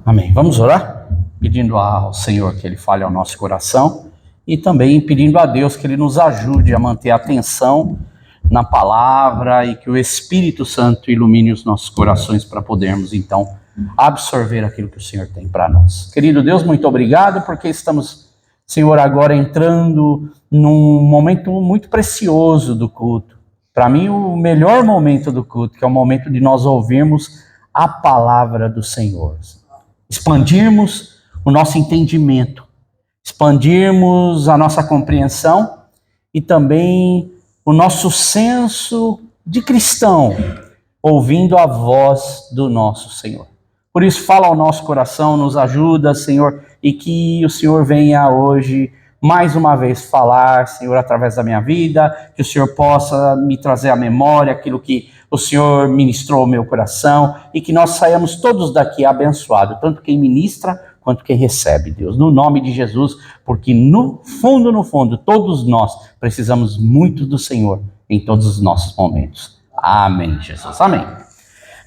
Amém. Vamos orar? Pedindo ao Senhor que Ele fale ao nosso coração e também pedindo a Deus que Ele nos ajude a manter a atenção na palavra e que o Espírito Santo ilumine os nossos corações para podermos, então, absorver aquilo que o Senhor tem para nós. Querido Deus, muito obrigado porque estamos, Senhor, agora entrando num momento muito precioso do culto. Para mim, o melhor momento do culto, que é o momento de nós ouvirmos a palavra do Senhor. Expandirmos o nosso entendimento, expandirmos a nossa compreensão e também o nosso senso de cristão, ouvindo a voz do nosso Senhor. Por isso, fala ao nosso coração, nos ajuda, Senhor, e que o Senhor venha hoje, mais uma vez, falar, Senhor, através da minha vida, que o Senhor possa me trazer à memória aquilo que o Senhor ministrou ao meu coração e que nós saiamos todos daqui abençoados, tanto quem ministra quanto quem recebe, Deus, no nome de Jesus, porque no fundo, todos nós precisamos muito do Senhor em todos os nossos momentos. Amém, Jesus, amém.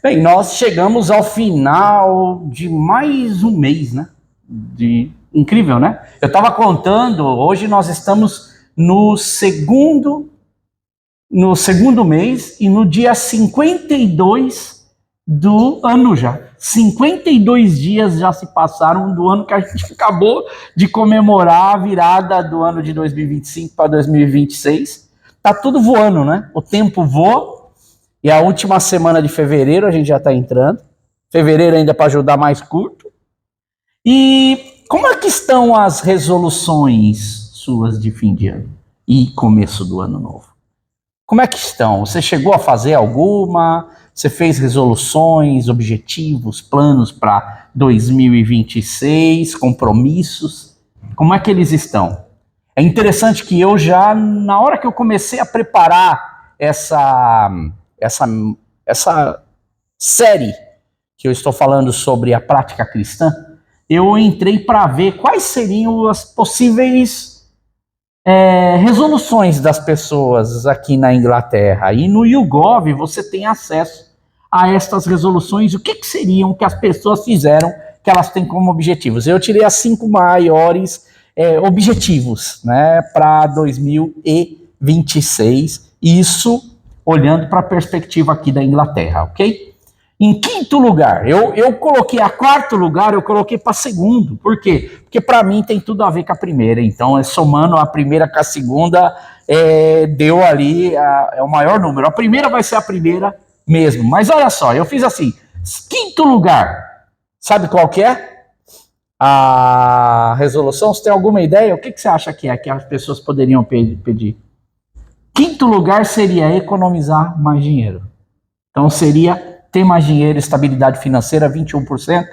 Bem, nós chegamos ao final de mais um mês, né? Incrível, né? Eu estava contando, hoje nós estamos no segundo mês e no dia 52 do ano já. 52 dias já se passaram do ano que a gente acabou de comemorar a virada do ano de 2025 para 2026. Tá tudo voando, né? O tempo voa e a última semana de fevereiro a gente já está entrando. Fevereiro ainda para ajudar mais curto. E como é que estão as resoluções suas de fim de ano e começo do ano novo? Como é que estão? Você chegou a fazer alguma? Você fez resoluções, objetivos, planos para 2026, compromissos? Como é que eles estão? É interessante que eu já, na hora que eu comecei a preparar essa série que eu estou falando sobre a prática cristã, eu entrei para ver quais seriam as possíveis resoluções das pessoas aqui na Inglaterra. E no YouGov você tem acesso a estas resoluções. O que seriam que as pessoas fizeram que elas têm como objetivos? Eu tirei as 5 maiores objetivos, né, para 2026. Isso olhando para a perspectiva aqui da Inglaterra, ok? Em quinto lugar, eu coloquei a quarto lugar, eu coloquei para segundo. Por quê? Porque para mim tem tudo a ver com a primeira. Então, somando a primeira com a segunda, deu ali é o maior número. A primeira vai ser a primeira mesmo. Mas olha só, eu fiz assim, quinto lugar. Sabe qual que é a resolução? Você tem alguma ideia? O que você acha que as pessoas poderiam pedir? Quinto lugar seria economizar mais dinheiro. Então, seria ter mais dinheiro, estabilidade financeira, 21%.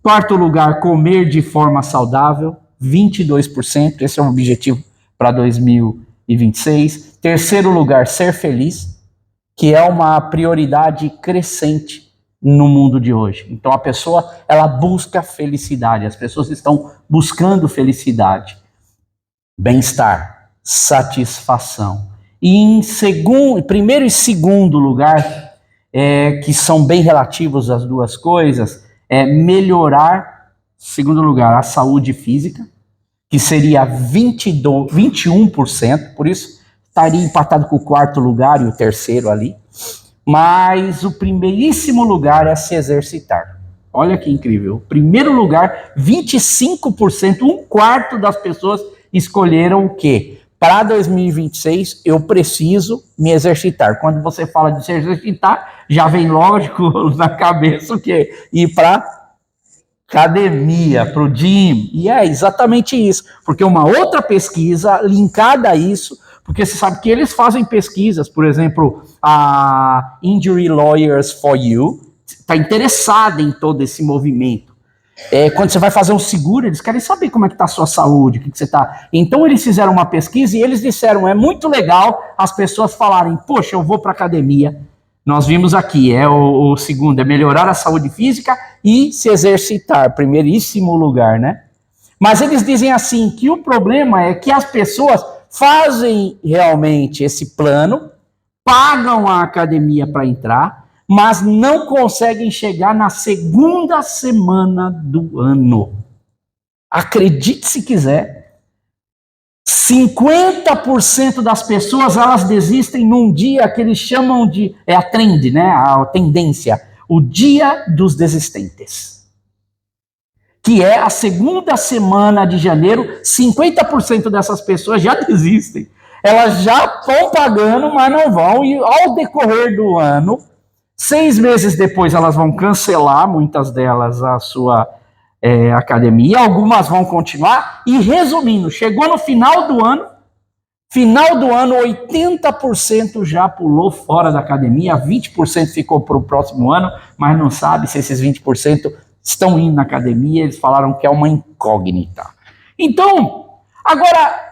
Quarto lugar, comer de forma saudável, 22%. Esse é um objetivo para 2026. Terceiro lugar, ser feliz, que é uma prioridade crescente no mundo de hoje. Então, a pessoa, ela busca felicidade. As pessoas estão buscando felicidade, bem-estar, satisfação. E em primeiro e segundo lugar, que são bem relativos às duas coisas, melhorar, segundo lugar, a saúde física, que seria 21%, por isso estaria empatado com o quarto lugar e o terceiro ali, mas o primeiríssimo lugar é se exercitar. Olha que incrível, o primeiro lugar, 25%, um quarto das pessoas escolheram o quê? Para 2026, eu preciso me exercitar. Quando você fala de se exercitar, já vem lógico na cabeça o quê? Ir para academia, para o gym. E é exatamente isso. Porque uma outra pesquisa linkada a isso, porque você sabe que eles fazem pesquisas, por exemplo, a Injury Lawyers for You está interessada em todo esse movimento. Quando você vai fazer um seguro, eles querem saber como é que está a sua saúde, o que você está. Então eles fizeram uma pesquisa e eles disseram, é muito legal as pessoas falarem, poxa, eu vou para academia. Nós vimos aqui, o segundo, é melhorar a saúde física e se exercitar, primeiríssimo lugar, né? Mas eles dizem assim, que o problema é que as pessoas fazem realmente esse plano, pagam a academia para entrar, mas não conseguem chegar na segunda semana do ano. Acredite se quiser, 50% das pessoas, elas desistem num dia que eles chamam de, é a trend, né, a tendência, o dia dos desistentes. Que é a segunda semana de janeiro, 50% dessas pessoas já desistem. Elas já estão pagando, mas não vão, e ao decorrer do ano, 6 meses depois elas vão cancelar, muitas delas, a sua academia, algumas vão continuar, e resumindo, chegou no final do ano, 80% já pulou fora da academia, 20% ficou para o próximo ano, mas não sabe se esses 20% estão indo na academia, eles falaram que é uma incógnita. Então, agora,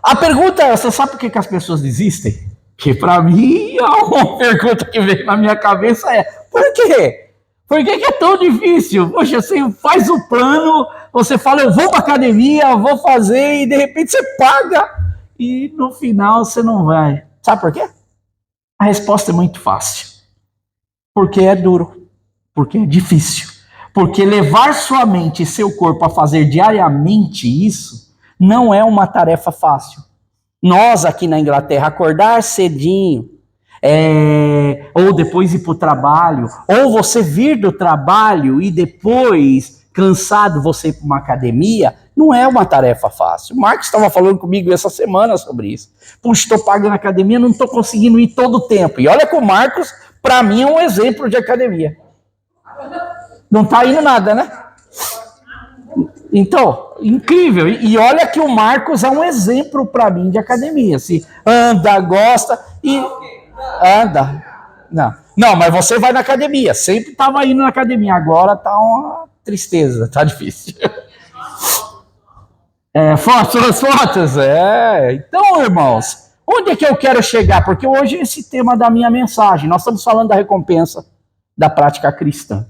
a pergunta é, você sabe por que as pessoas desistem? Que para mim, uma pergunta que veio na minha cabeça é, por quê? Por que é tão difícil? Poxa, você faz o plano, você fala, eu vou para academia, vou fazer, e de repente você paga, e no final você não vai. Sabe por quê? A resposta é muito fácil. Porque é duro, porque é difícil. Porque levar sua mente e seu corpo a fazer diariamente isso, não é uma tarefa fácil. Nós aqui na Inglaterra, acordar cedinho, ou depois ir para o trabalho, ou você vir do trabalho e depois, cansado, você ir para uma academia, não é uma tarefa fácil. O Marcos estava falando comigo essa semana sobre isso. Puxa, estou pagando academia, não estou conseguindo ir todo o tempo. E olha que o Marcos, para mim, é um exemplo de academia. Não está indo nada, né? Então, incrível. E olha que o Marcos é um exemplo para mim de academia. Se anda, gosta e anda. Não, mas você vai na academia. Sempre estava indo na academia. Agora está uma tristeza, está difícil. Fotos. Então, irmãos, onde é que eu quero chegar? Porque hoje esse tema da minha mensagem. Nós estamos falando da recompensa da prática cristã.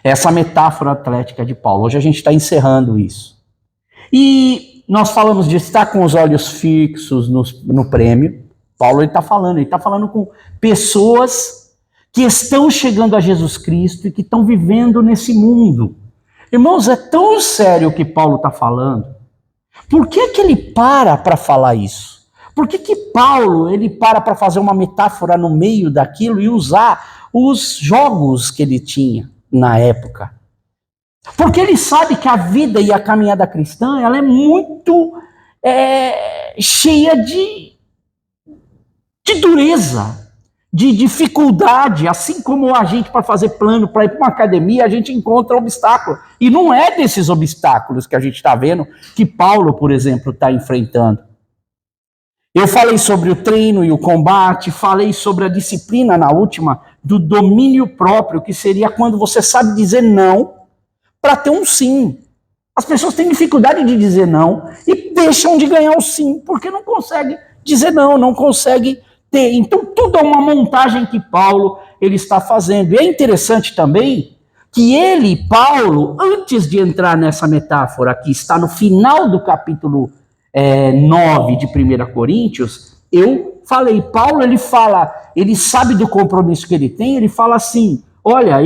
Essa metáfora atlética de Paulo. Hoje a gente está encerrando isso. E nós falamos de estar com os olhos fixos no prêmio. Paulo está falando com pessoas que estão chegando a Jesus Cristo e que estão vivendo nesse mundo. Irmãos, é tão sério o que Paulo está falando. Por que ele para falar isso? Por que Paulo ele para fazer uma metáfora no meio daquilo e usar os jogos que ele tinha na época? Porque ele sabe que a vida e a caminhada cristã ela é muito cheia de dureza, de dificuldade, assim como a gente para fazer plano, para ir para uma academia, a gente encontra obstáculos. E não é desses obstáculos que a gente está vendo que Paulo, por exemplo, está enfrentando. Eu falei sobre o treino e o combate, falei sobre a disciplina na última, do domínio próprio, que seria quando você sabe dizer não para ter um sim. As pessoas têm dificuldade de dizer não e deixam de ganhar o sim, porque não conseguem dizer não conseguem ter. Então, tudo é uma montagem que Paulo ele está fazendo. E é interessante também que Paulo, antes de entrar nessa metáfora que está no final do capítulo 9 de 1 Coríntios, eu falei, Paulo ele sabe do compromisso que ele tem, ele fala assim, olha,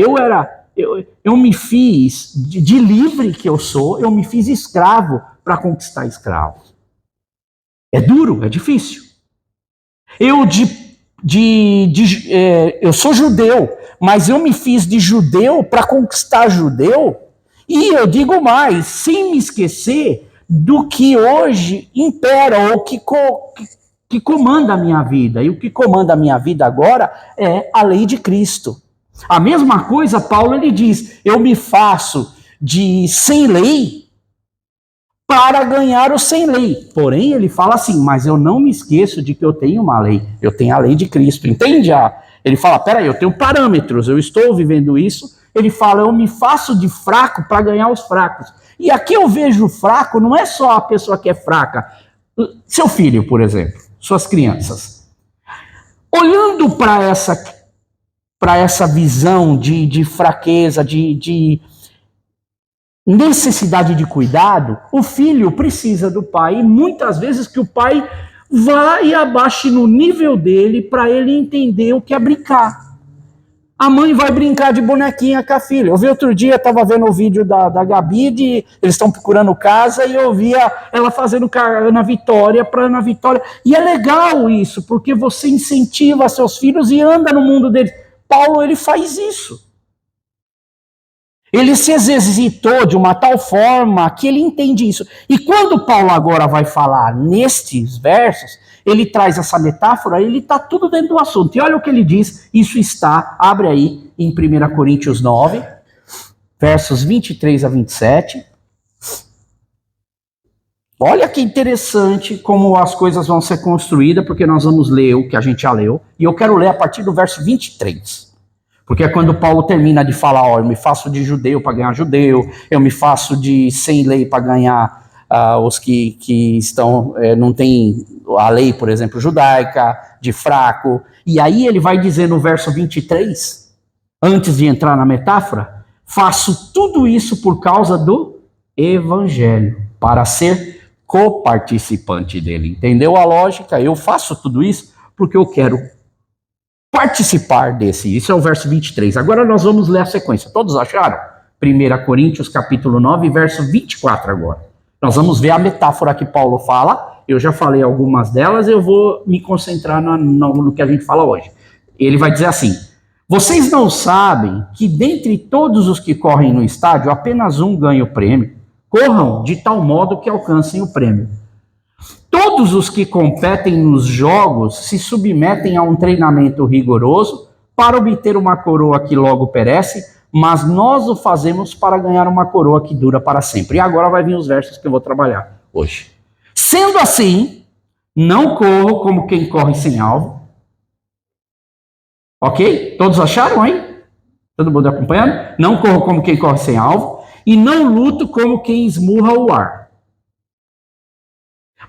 eu me fiz, de livre que eu sou, eu me fiz escravo para conquistar escravo. É duro, é difícil. Eu sou judeu, mas eu me fiz de judeu para conquistar judeu, e eu digo mais, sem me esquecer do que hoje impera, ou que comanda a minha vida. E o que comanda a minha vida agora é a lei de Cristo. A mesma coisa, Paulo ele diz, eu me faço de sem lei para ganhar o sem lei. Porém, ele fala assim, mas eu não me esqueço de que eu tenho uma lei. Eu tenho a lei de Cristo, entende? Ele fala, peraí, eu tenho parâmetros, eu estou vivendo isso. Ele fala, eu me faço de fraco para ganhar os fracos. E aqui eu vejo fraco, não é só a pessoa que é fraca. Seu filho, por exemplo, suas crianças. Olhando para essa visão de fraqueza, de necessidade de cuidado, o filho precisa do pai, e muitas vezes que o pai vá e abaixe no nível dele para ele entender o que é brincar. A mãe vai brincar de bonequinha com a filha. Eu vi outro dia, estava vendo o vídeo da Gabi, eles estão procurando casa, e eu via ela fazendo com a Ana Vitória para Ana Vitória. E é legal isso, porque você incentiva seus filhos e anda no mundo deles. Paulo, ele faz isso. Ele se exercitou de uma tal forma que ele entende isso. E quando Paulo agora vai falar nestes versos, ele traz essa metáfora, ele está tudo dentro do assunto. E olha o que ele diz, isso está, abre aí, em 1 Coríntios 9, versos 23 a 27. Olha que interessante como as coisas vão ser construídas, porque nós vamos ler o que a gente já leu, e eu quero ler a partir do verso 23. Porque é quando Paulo termina de falar, ó, eu me faço de judeu para ganhar judeu, eu me faço de sem lei para ganhar os que estão, não tem a lei, por exemplo, judaica, de fraco. E aí ele vai dizer no verso 23, antes de entrar na metáfora, faço tudo isso por causa do evangelho, para ser coparticipante dele. Entendeu a lógica? Eu faço tudo isso porque eu quero participar desse. Isso é o verso 23. Agora nós vamos ler a sequência. Todos acharam? 1 Coríntios capítulo 9, verso 24 agora. Nós vamos ver a metáfora que Paulo fala. Eu já falei algumas delas, eu vou me concentrar no que a gente fala hoje. Ele vai dizer assim, vocês não sabem que dentre todos os que correm no estádio, apenas um ganha o prêmio? Corram de tal modo que alcancem o prêmio. Todos os que competem nos jogos se submetem a um treinamento rigoroso para obter uma coroa que logo perece, mas nós o fazemos para ganhar uma coroa que dura para sempre. E agora vai vir os versos que eu vou trabalhar hoje. Sendo assim, não corro como quem corre sem alvo. Ok? Todos acharam, hein? Todo mundo acompanhando? Não corro como quem corre sem alvo e não luto como quem esmurra o ar.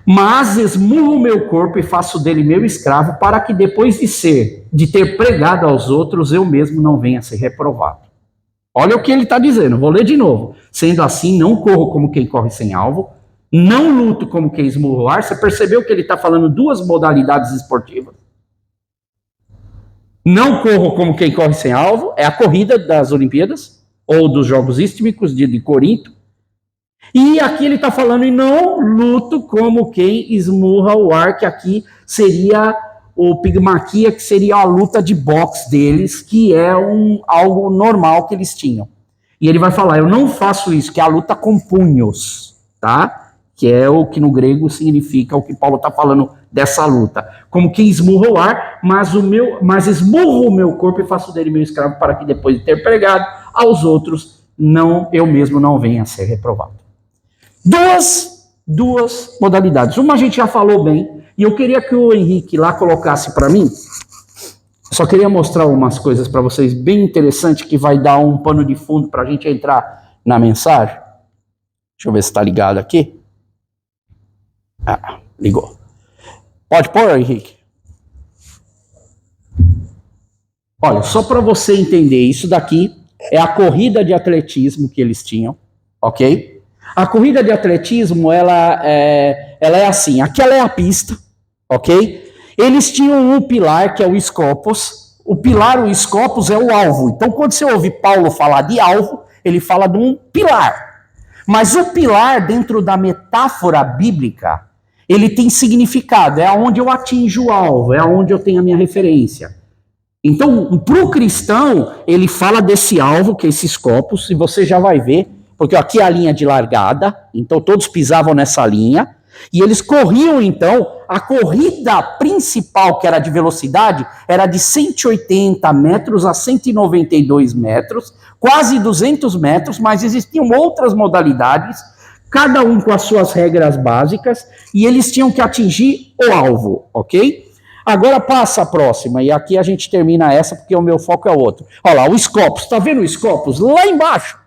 Mas esmurro o meu corpo e faço dele meu escravo, para que depois de ter pregado aos outros, eu mesmo não venha a ser reprovado. Olha o que ele está dizendo, vou ler de novo. Sendo assim, não corro como quem corre sem alvo, não luto como quem esmurra o ar. Você percebeu que ele está falando duas modalidades esportivas? Não corro como quem corre sem alvo, é a corrida das Olimpíadas, ou dos Jogos Istmicos de Corinto. E aqui ele está falando, e não luto como quem esmurra o ar, que aqui seria o pigmaquia, que seria a luta de boxe deles, que é algo normal que eles tinham. E ele vai falar, eu não faço isso, que é a luta com punhos, tá? Que é o que no grego significa o que Paulo está falando dessa luta. Como quem esmurra o ar, mas esmurro o meu corpo e faço dele meu escravo, para que depois de ter pregado aos outros, eu mesmo não venha a ser reprovado. Duas modalidades. Uma a gente já falou bem, e eu queria que o Henrique lá colocasse para mim. Só queria mostrar umas coisas para vocês bem interessantes, que vai dar um pano de fundo para a gente entrar na mensagem. Deixa eu ver se está ligado aqui. Ah, ligou. Pode pôr, Henrique? Olha, só para você entender, isso daqui é a corrida de atletismo que eles tinham, ok? A corrida de atletismo, ela é assim, aquela é a pista, ok? Eles tinham um pilar, que é o Scopus. O pilar, o Scopus, é o alvo. Então, quando você ouve Paulo falar de alvo, ele fala de um pilar. Mas o pilar, dentro da metáfora bíblica, ele tem significado, é onde eu atinjo o alvo, é onde eu tenho a minha referência. Então, para o cristão, ele fala desse alvo, que é esse Scopus, e você já vai ver, porque aqui é a linha de largada, então todos pisavam nessa linha, e eles corriam então, a corrida principal, que era de velocidade, era de 180 metros a 192 metros, quase 200 metros, mas existiam outras modalidades, cada um com as suas regras básicas, e eles tinham que atingir o alvo, ok? Agora passa a próxima, e aqui a gente termina essa, porque o meu foco é outro. Olha lá, o Scopus, tá vendo o Scopus? Lá embaixo.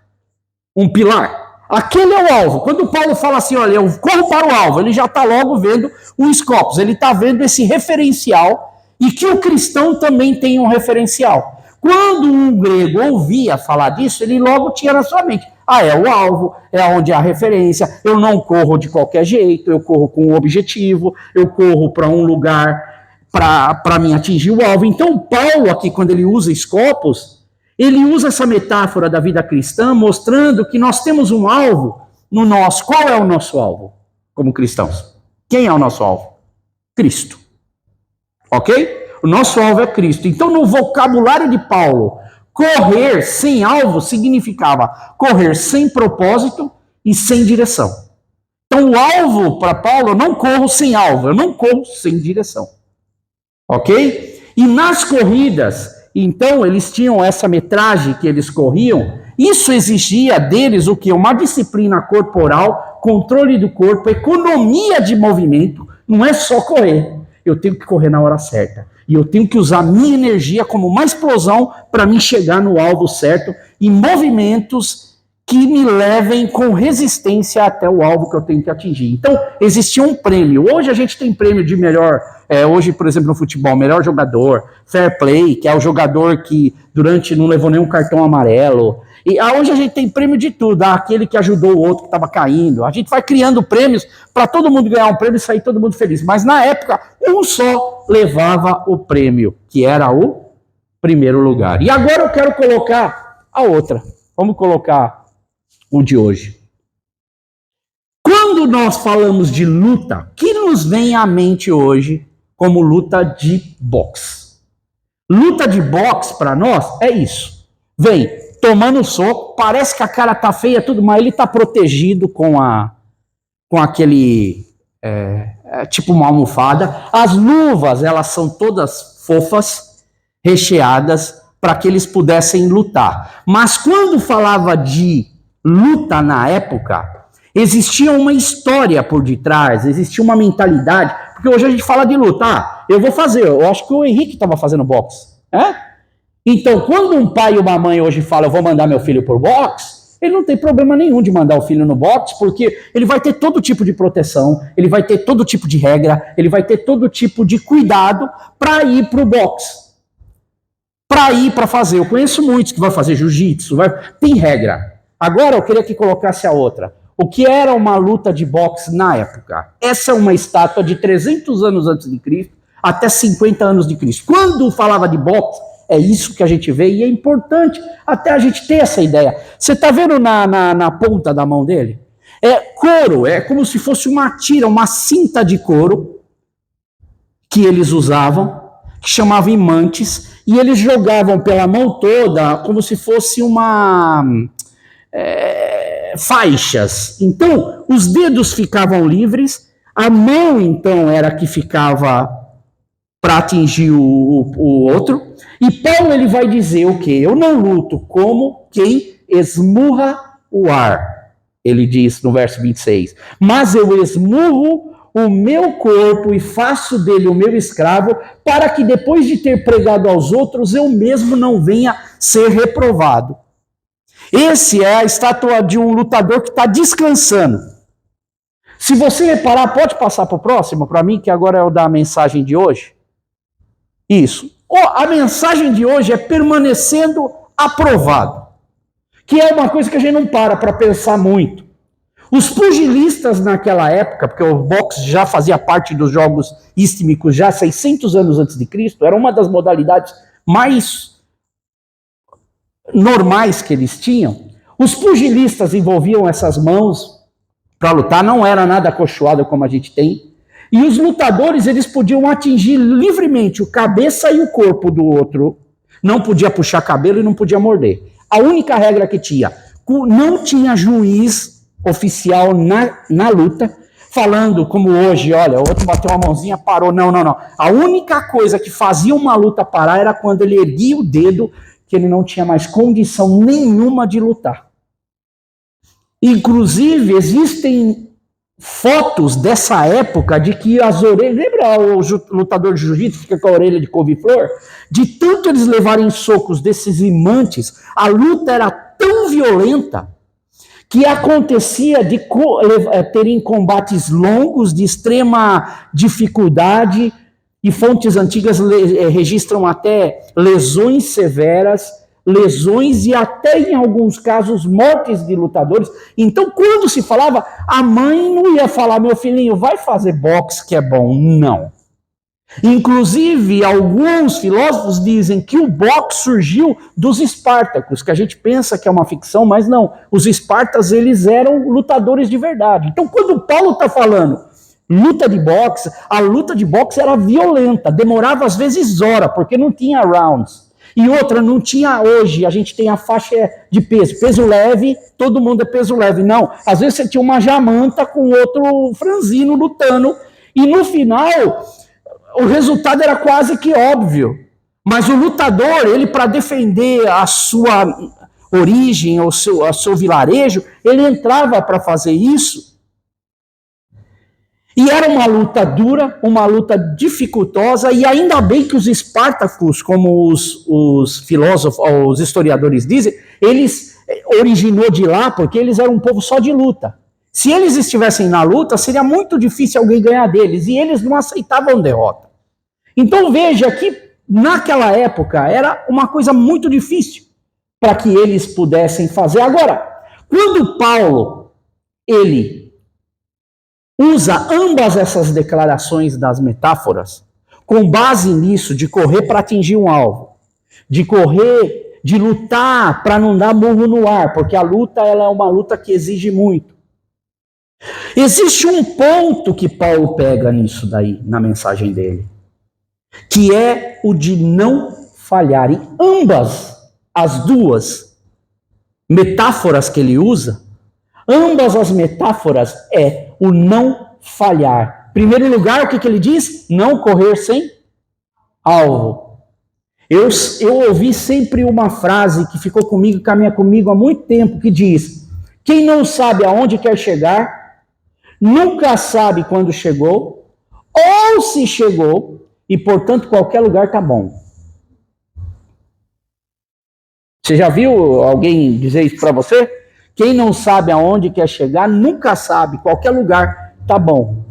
Um pilar, aquele é o alvo. Quando o Paulo fala assim, olha, eu corro para o alvo, ele já está logo vendo o Scopus, ele está vendo esse referencial, e que o cristão também tem um referencial. Quando um grego ouvia falar disso, ele logo tinha na sua mente, É o alvo, é onde há referência. Eu não corro de qualquer jeito, eu corro com um objetivo, eu corro para um lugar para mim atingir o alvo. Então, Paulo aqui, quando ele usa Scopus, ele usa essa metáfora da vida cristã, mostrando que nós temos um alvo no nosso. Qual é o nosso alvo como cristãos? Quem é o nosso alvo? Cristo. Ok? O nosso alvo é Cristo. Então, no vocabulário de Paulo, correr sem alvo significava correr sem propósito e sem direção. Então, o alvo para Paulo, eu não corro sem alvo, eu não corro sem direção. Ok? E nas corridas, então, eles tinham essa metragem que eles corriam. Isso exigia deles o quê? Uma disciplina corporal, controle do corpo, economia de movimento. Não é só correr. Eu tenho que correr na hora certa. E eu tenho que usar minha energia como uma explosão para me chegar no alvo certo e movimentos que me levem com resistência até o alvo que eu tenho que atingir. Então, existia um prêmio. Hoje a gente tem prêmio de melhor, hoje, por exemplo, no futebol, melhor jogador, fair play, que é o jogador que durante não levou nenhum cartão amarelo. E hoje a gente tem prêmio de tudo, aquele que ajudou o outro que estava caindo. A gente vai criando prêmios para todo mundo ganhar um prêmio e sair todo mundo feliz. Mas na época, um só levava o prêmio, que era o primeiro lugar. E agora eu quero colocar a outra. Vamos colocar o de hoje. Quando nós falamos de luta, o que nos vem à mente hoje como luta de boxe? Luta de boxe para nós é isso. Vem tomando soco, parece que a cara tá feia, tudo, mas ele tá protegido com aquele tipo uma almofada. As luvas, elas são todas fofas, recheadas, para que eles pudessem lutar. Mas quando falava de luta na época, existia uma história por detrás, existia uma mentalidade, porque hoje a gente fala de luta, eu vou fazer, eu acho que o Henrique estava fazendo boxe, Então, quando um pai e uma mãe hoje falam, eu vou mandar meu filho por boxe, ele não tem problema nenhum de mandar o filho no boxe, porque ele vai ter todo tipo de proteção, ele vai ter todo tipo de regra, ele vai ter todo tipo de cuidado para ir para o boxe. Para ir para fazer. Eu conheço muitos que vão fazer jiu-jitsu, tem regra. Agora eu queria que colocasse a outra. O que era uma luta de boxe na época? Essa é uma estátua de 300 anos antes de Cristo até 50 anos de Cristo. Quando falava de boxe, é isso que a gente vê e é importante até a gente ter essa ideia. Você está vendo na ponta da mão dele? É couro, é como se fosse uma tira, uma cinta de couro que eles usavam, que chamavam imantes, e eles jogavam pela mão toda como se fosse uma... faixas. Então, os dedos ficavam livres, a mão, então, era que ficava para atingir o outro, e Paulo ele vai dizer o quê? Eu não luto como quem esmurra o ar, ele diz no verso 26, mas eu esmurro o meu corpo e faço dele o meu escravo, para que depois de ter pregado aos outros, eu mesmo não venha ser reprovado. Esse é a estátua de um lutador que está descansando. Se você reparar, pode passar para o próximo, para mim, que agora é o da mensagem de hoje. Isso. A mensagem de hoje é permanecendo aprovado, que é uma coisa que a gente não para pensar muito. Os pugilistas naquela época, porque o boxe já fazia parte dos jogos istmicos já 600 anos antes de Cristo, era uma das modalidades mais normais que eles tinham. Os pugilistas envolviam essas mãos para lutar, não era nada acolchoado como a gente tem. E os lutadores, eles podiam atingir livremente o cabeça e o corpo do outro. Não podia puxar cabelo e não podia morder. A única regra que tinha, não tinha juiz oficial na luta, falando como hoje, olha, o outro bateu uma mãozinha, parou. Não. A única coisa que fazia uma luta parar era quando ele erguia o dedo, que ele não tinha mais condição nenhuma de lutar. Inclusive, existem fotos dessa época de que as orelhas... Lembra o lutador de jiu-jitsu fica com a orelha de couve-flor? De tanto eles levarem socos desses imantes, a luta era tão violenta que acontecia de terem combates longos, de extrema dificuldade, e fontes antigas registram até lesões severas, lesões e até, em alguns casos, mortes de lutadores. Então, quando se falava, a mãe não ia falar, meu filhinho, vai fazer boxe que é bom. Não. Inclusive, alguns filósofos dizem que o boxe surgiu dos Espartacos, que a gente pensa que é uma ficção, mas não. Os Espartas, eles eram lutadores de verdade. Então, quando Paulo está falando luta de boxe, a luta de boxe era violenta, demorava às vezes horas, porque não tinha rounds. E outra, não tinha hoje, a gente tem a faixa de peso leve, todo mundo é peso leve. Não, às vezes você tinha uma jamanta com outro franzino lutando, e no final o resultado era quase que óbvio. Mas o lutador, ele para defender a sua origem, o seu vilarejo, ele entrava para fazer isso. E era uma luta dura, uma luta dificultosa, e ainda bem que os Espartacos, como os filósofos, os historiadores dizem, eles originou de lá porque eles eram um povo só de luta. Se eles estivessem na luta, seria muito difícil alguém ganhar deles, e eles não aceitavam derrota. Então veja que naquela época era uma coisa muito difícil para que eles pudessem fazer. Agora, quando Paulo, ele usa ambas essas declarações das metáforas, com base nisso de correr para atingir um alvo, de correr, de lutar para não dar murro no ar, porque a luta ela é uma luta que exige muito. Existe um ponto que Paulo pega nisso daí, na mensagem dele, que é o de não falhar. E ambas, as duas metáforas que ele usa, ambas as metáforas é o não falhar. Em primeiro lugar, o que ele diz? Não correr sem alvo. Eu ouvi sempre uma frase que ficou comigo, caminha comigo há muito tempo, que diz: quem não sabe aonde quer chegar, nunca sabe quando chegou, ou se chegou, e portanto qualquer lugar tá bom. Você já viu alguém dizer isso para você? Quem não sabe aonde quer chegar, nunca sabe, qualquer lugar tá bom.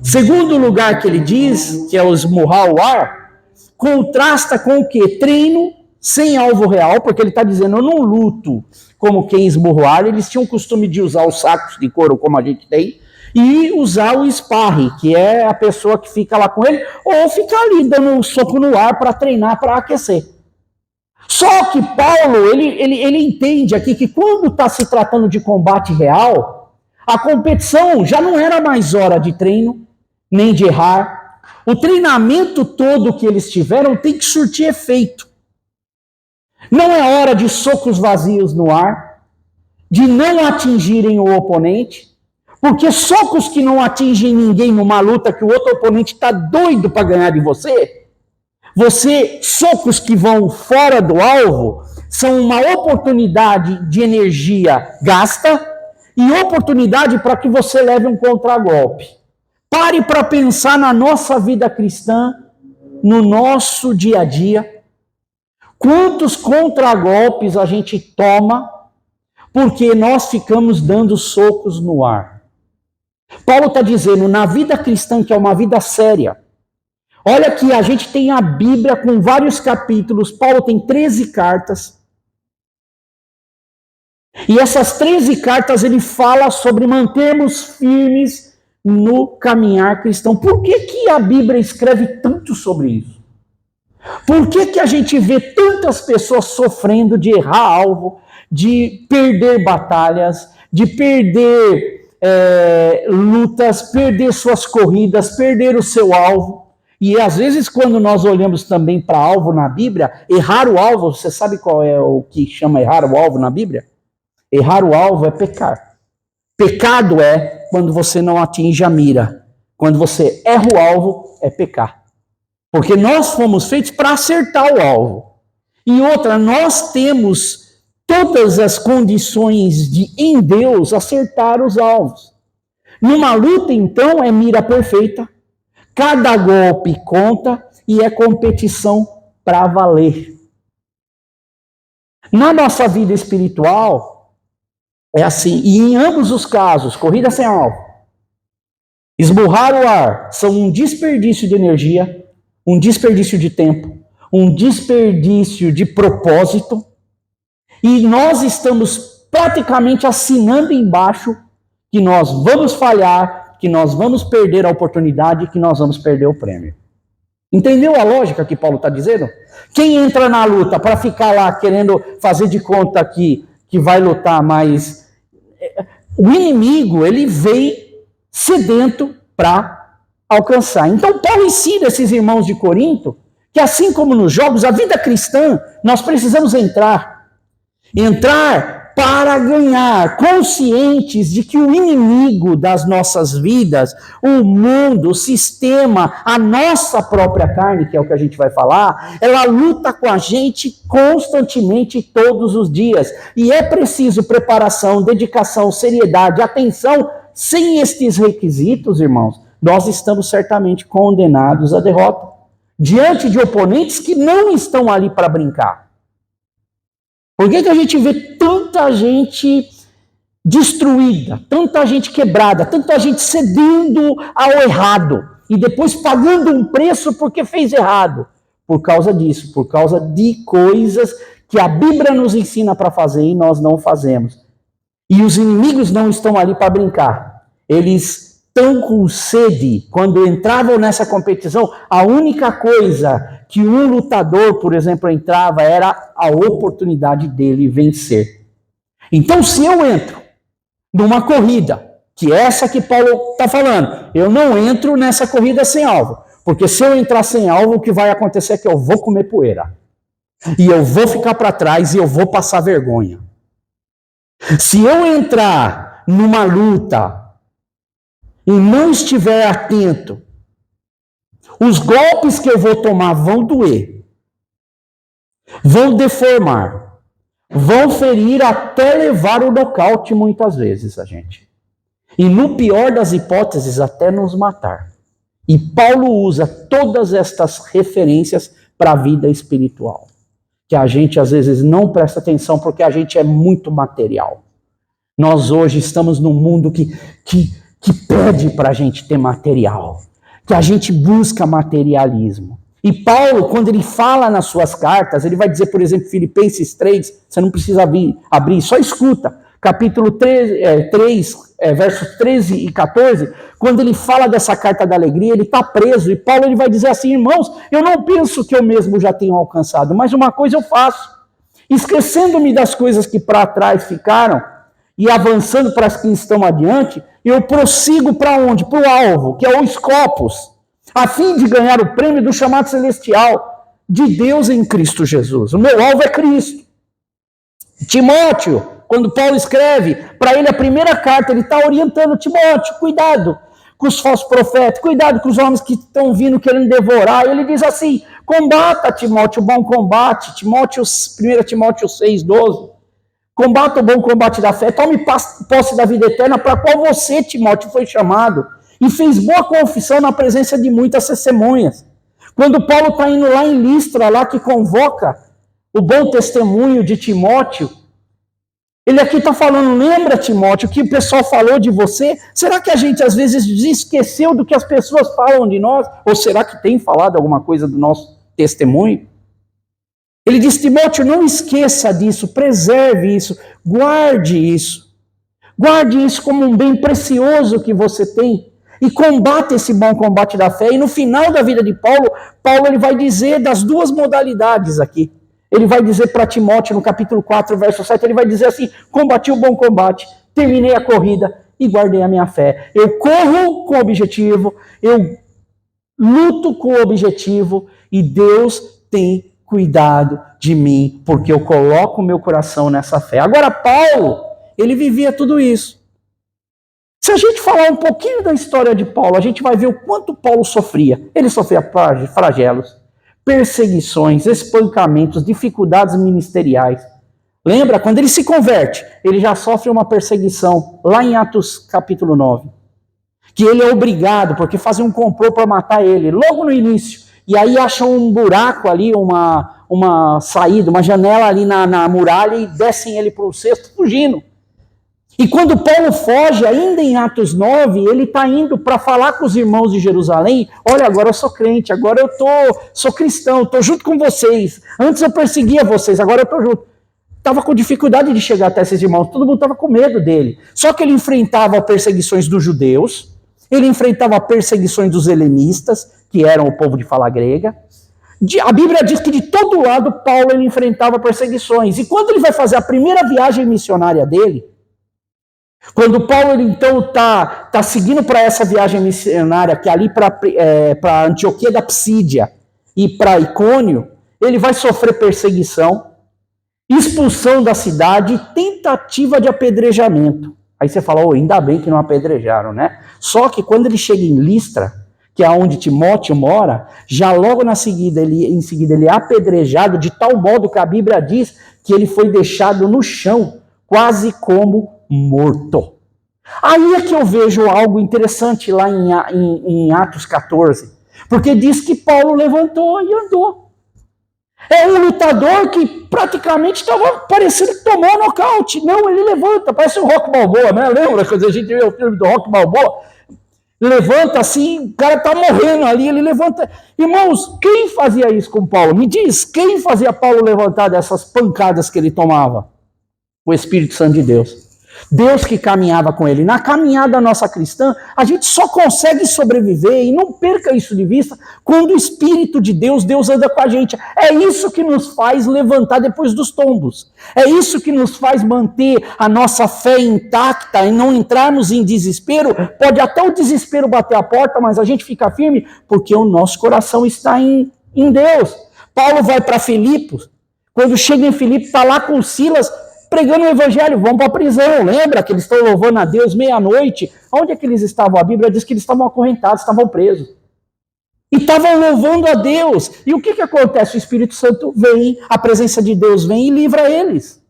Segundo lugar que ele diz, que é o esmurrar o ar, contrasta com o quê? Treino sem alvo real, porque ele está dizendo, eu não luto como quem esmurra o ar, eles tinham o costume de usar os sacos de couro, como a gente tem, e usar o sparring, que é a pessoa que fica lá com ele, ou ficar ali dando um soco no ar para treinar, para aquecer. Só que Paulo, ele entende aqui que quando está se tratando de combate real, a competição já não era mais hora de treino, nem de errar. O treinamento todo que eles tiveram tem que surtir efeito. Não é hora de socos vazios no ar, de não atingirem o oponente, porque socos que não atingem ninguém numa luta que o outro oponente está doido para ganhar de você, socos que vão fora do alvo, são uma oportunidade de energia gasta e oportunidade para que você leve um contragolpe. Pare para pensar na nossa vida cristã, no nosso dia a dia. Quantos contragolpes a gente toma porque nós ficamos dando socos no ar? Paulo está dizendo, na vida cristã, que é uma vida séria, olha que a gente tem a Bíblia com vários capítulos, Paulo tem 13 cartas, e essas 13 cartas ele fala sobre mantermos firmes no caminhar cristão. Por que a Bíblia escreve tanto sobre isso? Por que a gente vê tantas pessoas sofrendo de errar alvo, de perder batalhas, de perder lutas, perder suas corridas, perder o seu alvo? E às vezes quando nós olhamos também para alvo na Bíblia, errar o alvo, você sabe qual é o que chama errar o alvo na Bíblia? Errar o alvo é pecar. Pecado é quando você não atinge a mira. Quando você erra o alvo, é pecar. Porque nós fomos feitos para acertar o alvo. E outra, nós temos todas as condições de, em Deus, acertar os alvos. Numa luta, então, é mira perfeita, cada golpe conta e é competição para valer. Na nossa vida espiritual, é assim, e em ambos os casos, corrida sem alvo, esmurrar o ar, são um desperdício de energia, um desperdício de tempo, um desperdício de propósito, E nós estamos praticamente assinando embaixo que nós vamos falhar, que nós vamos perder a oportunidade, que nós vamos perder o prêmio. Entendeu a lógica que Paulo está dizendo? Quem entra na luta para ficar lá querendo fazer de conta que vai lutar, mas o inimigo, ele vem sedento para alcançar. Então Paulo ensina esses irmãos de Corinto que assim como nos jogos, a vida cristã, nós precisamos entrar para ganhar, conscientes de que o inimigo das nossas vidas, o mundo, o sistema, a nossa própria carne, que é o que a gente vai falar, ela luta com a gente constantemente todos os dias. E é preciso preparação, dedicação, seriedade, atenção. Sem estes requisitos, irmãos, nós estamos certamente condenados à derrota, diante de oponentes que não estão ali para brincar. Por que a gente vê tanta gente destruída, tanta gente quebrada, tanta gente cedendo ao errado e depois pagando um preço porque fez errado? Por causa disso, por causa de coisas que a Bíblia nos ensina para fazer e nós não fazemos. E os inimigos não estão ali para brincar. Eles estão com sede. Quando entravam nessa competição, a única coisa que um lutador, por exemplo, entrava era a oportunidade dele vencer. Então, se eu entro numa corrida, que é essa que Paulo está falando, eu não entro nessa corrida sem alvo. Porque se eu entrar sem alvo, o que vai acontecer é que eu vou comer poeira. E eu vou ficar para trás e eu vou passar vergonha. Se eu entrar numa luta e não estiver atento, os golpes que eu vou tomar vão doer, vão deformar, vão ferir até levar o nocaute muitas vezes a gente. E no pior das hipóteses, até nos matar. E Paulo usa todas estas referências para a vida espiritual, que a gente às vezes não presta atenção porque a gente é muito material. Nós hoje estamos num mundo que pede para a gente ter material, que a gente busca materialismo. E Paulo, quando ele fala nas suas cartas, ele vai dizer, por exemplo, Filipenses 3, você não precisa abrir, só escuta, capítulo 3, versos 13 e 14, quando ele fala dessa carta da alegria, ele está preso, e Paulo ele vai dizer assim, irmãos, eu não penso que eu mesmo já tenho alcançado, mas uma coisa eu faço, esquecendo-me das coisas que para trás ficaram, e avançando para as que estão adiante, eu prossigo para onde? Para o alvo, que é o Scopus, a fim de ganhar o prêmio do chamado celestial de Deus em Cristo Jesus. O meu alvo é Cristo. Timóteo, quando Paulo escreve para ele a primeira carta, ele está orientando Timóteo, cuidado com os falsos profetas, cuidado com os homens que estão vindo querendo devorar. Ele diz assim, combata, Timóteo, o bom combate, 1 Timóteo 6,12. Combata o bom combate da fé, tome posse da vida eterna, para a qual você, Timóteo, foi chamado, e fez boa confissão na presença de muitas testemunhas. Quando Paulo está indo lá em Listra, lá que convoca o bom testemunho de Timóteo, ele aqui está falando, lembra, Timóteo, o que o pessoal falou de você? Será que a gente às vezes esqueceu do que as pessoas falam de nós? Ou será que tem falado alguma coisa do nosso testemunho? Ele diz, Timóteo, não esqueça disso, preserve isso, guarde isso. Guarde isso como um bem precioso que você tem. E combate esse bom combate da fé. E no final da vida de Paulo, ele vai dizer das duas modalidades aqui. Ele vai dizer para Timóteo, no capítulo 4, verso 7, ele vai dizer assim, combati o bom combate, terminei a corrida e guardei a minha fé. Eu corro com o objetivo, eu luto com o objetivo e Deus tem cuidado de mim, porque eu coloco o meu coração nessa fé. Agora, Paulo, ele vivia tudo isso. Se a gente falar um pouquinho da história de Paulo, a gente vai ver o quanto Paulo sofria. Ele sofria flagelos, perseguições, espancamentos, dificuldades ministeriais. Lembra? Quando ele se converte, ele já sofre uma perseguição, lá em Atos capítulo 9. Que ele é obrigado, porque fazem um complô para matar ele, logo no início. E aí acham um buraco ali, uma saída, uma janela ali na muralha e descem ele para o cesto, fugindo. E quando Paulo foge, ainda em Atos 9, ele está indo para falar com os irmãos de Jerusalém, olha, agora eu sou crente, agora eu sou cristão, estou junto com vocês. Antes eu perseguia vocês, agora eu estou junto. estava com dificuldade de chegar até esses irmãos, todo mundo estava com medo dele. Só que ele enfrentava perseguições dos judeus, ele enfrentava perseguições dos helenistas, que eram o povo de fala grega. A Bíblia diz que de todo lado Paulo ele enfrentava perseguições. E quando ele vai fazer a primeira viagem missionária dele, quando Paulo ele, então está seguindo para essa viagem missionária, que é ali para Antioquia da Psídia e para Icônio, ele vai sofrer perseguição, expulsão da cidade e tentativa de apedrejamento. Aí você fala, ainda bem que não apedrejaram, né? Só que quando ele chega em Listra, que é onde Timóteo mora, já logo em seguida ele é apedrejado de tal modo que a Bíblia diz que ele foi deixado no chão, quase como morto. Aí é que eu vejo algo interessante lá em Atos 14, porque diz que Paulo levantou e andou. É um lutador que praticamente estava parecendo que tomou um nocaute. Não, ele levanta, parece o Rocky Balboa, né? Lembra quando a gente vê o filme do Rocky Balboa? Levanta assim, o cara tá morrendo ali, ele levanta. Irmãos, quem fazia isso com Paulo? Me diz, quem fazia Paulo levantar dessas pancadas que ele tomava? O Espírito Santo de Deus. Deus que caminhava com ele. Na caminhada nossa cristã, a gente só consegue sobreviver, e não perca isso de vista, quando o Espírito de Deus anda com a gente. É isso que nos faz levantar depois dos tombos. É isso que nos faz manter a nossa fé intacta e não entrarmos em desespero. Pode até o desespero bater a porta, mas a gente fica firme porque o nosso coração está em Deus. Paulo vai para Filipos. Quando chega em Filipos, está lá com Silas, pregando o evangelho, vão para a prisão, lembra que eles estão louvando a Deus meia-noite? Onde é que eles estavam? A Bíblia diz que eles estavam acorrentados, estavam presos. E estavam louvando a Deus. E o que acontece? O Espírito Santo vem, a presença de Deus vem e livra eles.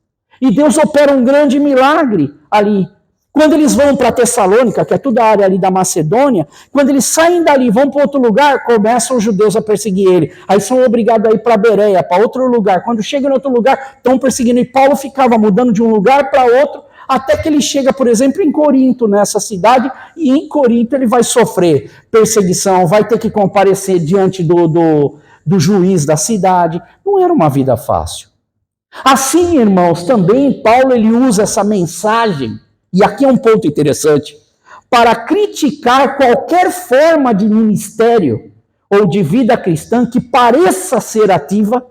E Deus opera um grande milagre ali. Quando eles vão para Tessalônica, que é toda a área ali da Macedônia, quando eles saem dali, vão para outro lugar, começam os judeus a perseguir ele. Aí são obrigados a ir para Bereia, para outro lugar. Quando chegam em outro lugar, estão perseguindo. E Paulo ficava mudando de um lugar para outro, até que ele chega, por exemplo, em Corinto, nessa cidade, e em Corinto ele vai sofrer perseguição, vai ter que comparecer diante do juiz da cidade. Não era uma vida fácil. Assim, irmãos, também Paulo ele usa essa mensagem, e aqui é um ponto interessante, para criticar qualquer forma de ministério ou de vida cristã que pareça ser ativa.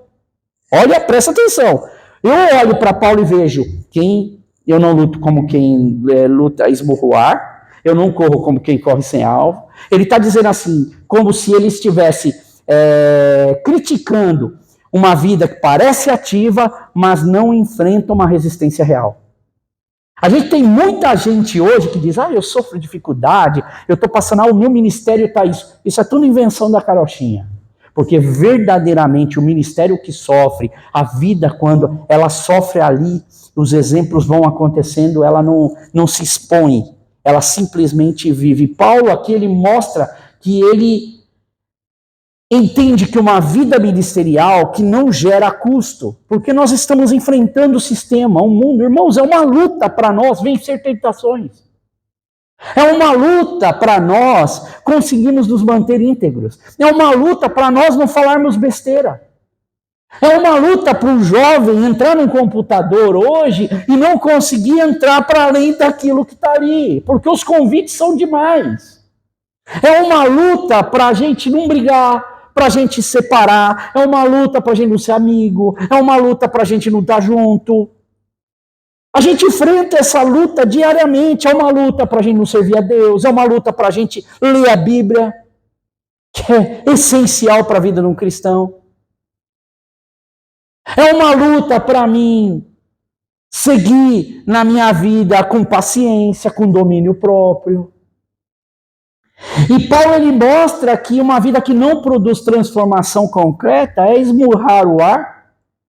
Olha, presta atenção. Eu olho para Paulo e vejo eu não luto como quem luta a esmurro o ar, eu não corro como quem corre sem alvo. Ele está dizendo assim, como se ele estivesse criticando uma vida que parece ativa, mas não enfrenta uma resistência real. A gente tem muita gente hoje que diz, eu sofro dificuldade, eu estou passando, o meu ministério está isso. Isso é tudo invenção da carochinha. Porque verdadeiramente o ministério que sofre, a vida quando ela sofre ali, os exemplos vão acontecendo, ela não se expõe, ela simplesmente vive. Paulo aqui ele mostra que ele entende que uma vida ministerial que não gera custo, porque nós estamos enfrentando o sistema, o mundo, irmãos, é uma luta para nós vencer tentações. É uma luta para nós conseguirmos nos manter íntegros. É uma luta para nós não falarmos besteira. É uma luta para um jovem entrar num computador hoje e não conseguir entrar para além daquilo que está ali, porque os convites são demais. É uma luta para a gente não brigar, para a gente separar, é uma luta para a gente não ser amigo, é uma luta para a gente não estar junto. A gente enfrenta essa luta diariamente, é uma luta para a gente não servir a Deus, é uma luta para a gente ler a Bíblia, que é essencial para a vida de um cristão. É uma luta para mim seguir na minha vida com paciência, com domínio próprio. E Paulo ele mostra que uma vida que não produz transformação concreta é esmurrar o ar.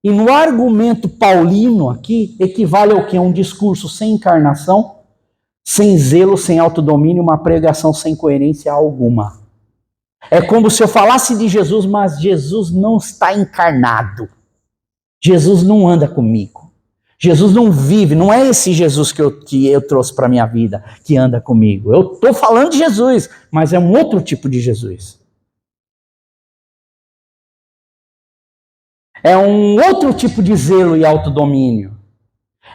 E no argumento paulino aqui, equivale ao quê? Um discurso sem encarnação, sem zelo, sem autodomínio, uma pregação sem coerência alguma. É como se eu falasse de Jesus, mas Jesus não está encarnado. Jesus não anda comigo. Jesus não vive, não é esse Jesus que eu trouxe para a minha vida, que anda comigo. Eu estou falando de Jesus, mas é um outro tipo de Jesus. É um outro tipo de zelo e autodomínio.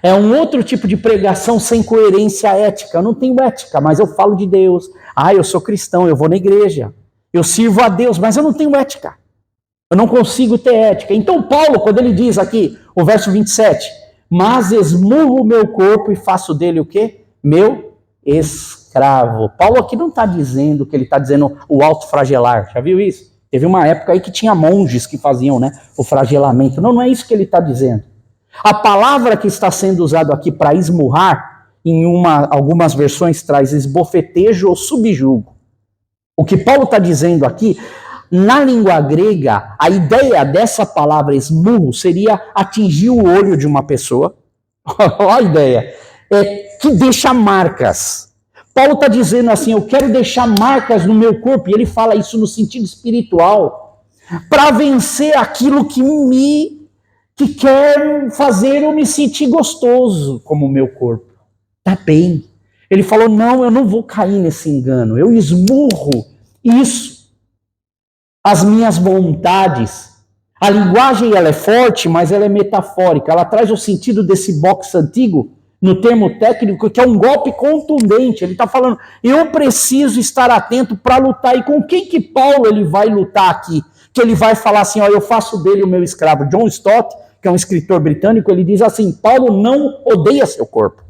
É um outro tipo de pregação sem coerência ética. Eu não tenho ética, mas eu falo de Deus. Eu sou cristão, eu vou na igreja. Eu sirvo a Deus, mas eu não tenho ética. Eu não consigo ter ética. Então Paulo, quando ele diz aqui, o verso 27, mas esmurro o meu corpo e faço dele o quê? Meu escravo. Paulo aqui não está dizendo que ele está dizendo o autofragelar. Já viu isso? Teve uma época aí que tinha monges que faziam, né, o fragelamento. Não, não é isso que ele está dizendo. A palavra que está sendo usada aqui para esmurrar, algumas versões traz esbofetejo ou subjugo. O que Paulo está dizendo aqui, na língua grega, a ideia dessa palavra esmurro seria atingir o olho de uma pessoa. Olha a ideia. Que deixa marcas. Paulo está dizendo assim, eu quero deixar marcas no meu corpo, e ele fala isso no sentido espiritual, para vencer aquilo que quer fazer eu me sentir gostoso como o meu corpo. Tá bem. Ele falou, não, eu não vou cair nesse engano. Eu esmurro isso. As minhas vontades. A linguagem, ela é forte, mas ela é metafórica. Ela traz o sentido desse boxe antigo, no termo técnico, que é um golpe contundente. Ele está falando, eu preciso estar atento para lutar. E com quem que Paulo ele vai lutar aqui? Que ele vai falar assim, eu faço dele o meu escravo. John Stott, que é um escritor britânico, ele diz assim, Paulo não odeia seu corpo.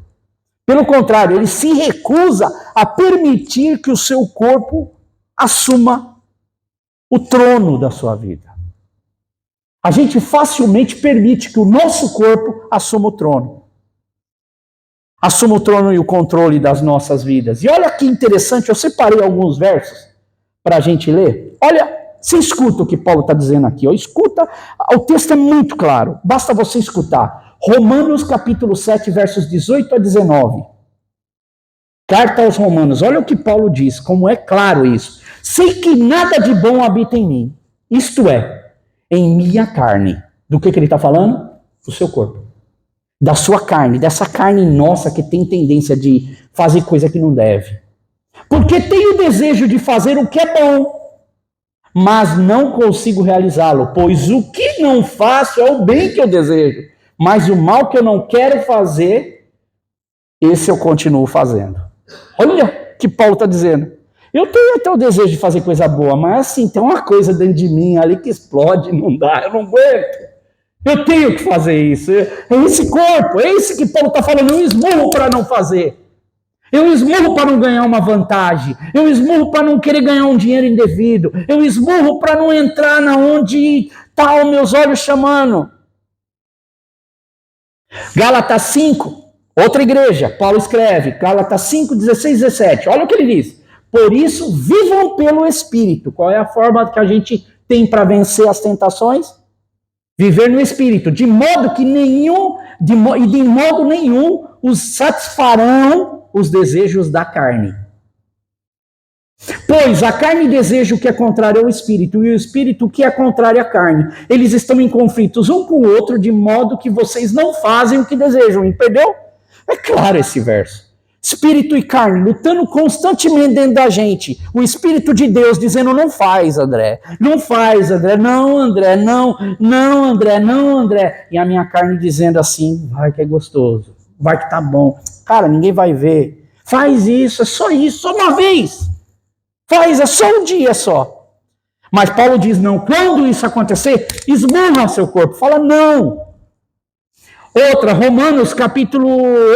Pelo contrário, ele se recusa a permitir que o seu corpo assuma o trono da sua vida. A gente facilmente permite que o nosso corpo assuma o trono. Assuma o trono e o controle das nossas vidas. E olha que interessante, eu separei alguns versos para a gente ler. Olha, você escuta o que Paulo está dizendo aqui. Escuta, o texto é muito claro. Basta você escutar. Romanos capítulo 7, versos 18 a 19. Carta aos Romanos. Olha o que Paulo diz, como é claro isso. Sei que nada de bom habita em mim. Isto é, em minha carne. Do que ele está falando? Do seu corpo. Da sua carne, dessa carne nossa que tem tendência de fazer coisa que não deve. Porque tenho o desejo de fazer o que é bom, mas não consigo realizá-lo, pois o que não faço é o bem que eu desejo, mas o mal que eu não quero fazer, esse eu continuo fazendo. Olha o que Paulo está dizendo. Eu tenho até o desejo de fazer coisa boa, mas assim, tem uma coisa dentro de mim ali que explode, não dá, eu não aguento. Eu tenho que fazer isso. É esse corpo, é esse que Paulo está falando, eu esmurro para não fazer. Eu esmurro para não ganhar uma vantagem. Eu esmurro para não querer ganhar um dinheiro indevido. Eu esmurro para não entrar na onde está os meus olhos chamando. Gálatas 5, outra igreja, Paulo escreve, Gálatas 5, 16, 17. Olha o que ele diz. Por isso, vivam pelo Espírito. Qual é a forma que a gente tem para vencer as tentações? Viver no Espírito, de modo que de modo nenhum os satisfarão os desejos da carne. Pois a carne deseja o que é contrário ao Espírito, e o Espírito o que é contrário à carne. Eles estão em conflitos um com o outro, de modo que vocês não fazem o que desejam. Entendeu? É claro esse verso. Espírito e carne lutando constantemente dentro da gente. O Espírito de Deus dizendo, não faz, André. Não faz, André. Não, André. Não, não, André. Não, André. E a minha carne dizendo assim, vai que é gostoso. Vai que tá bom. Cara, ninguém vai ver. Faz isso, é só isso, só uma vez. Faz, é só um dia só. Mas Paulo diz, não. Quando isso acontecer, esmurra seu corpo. Fala, não. Outra, Romanos capítulo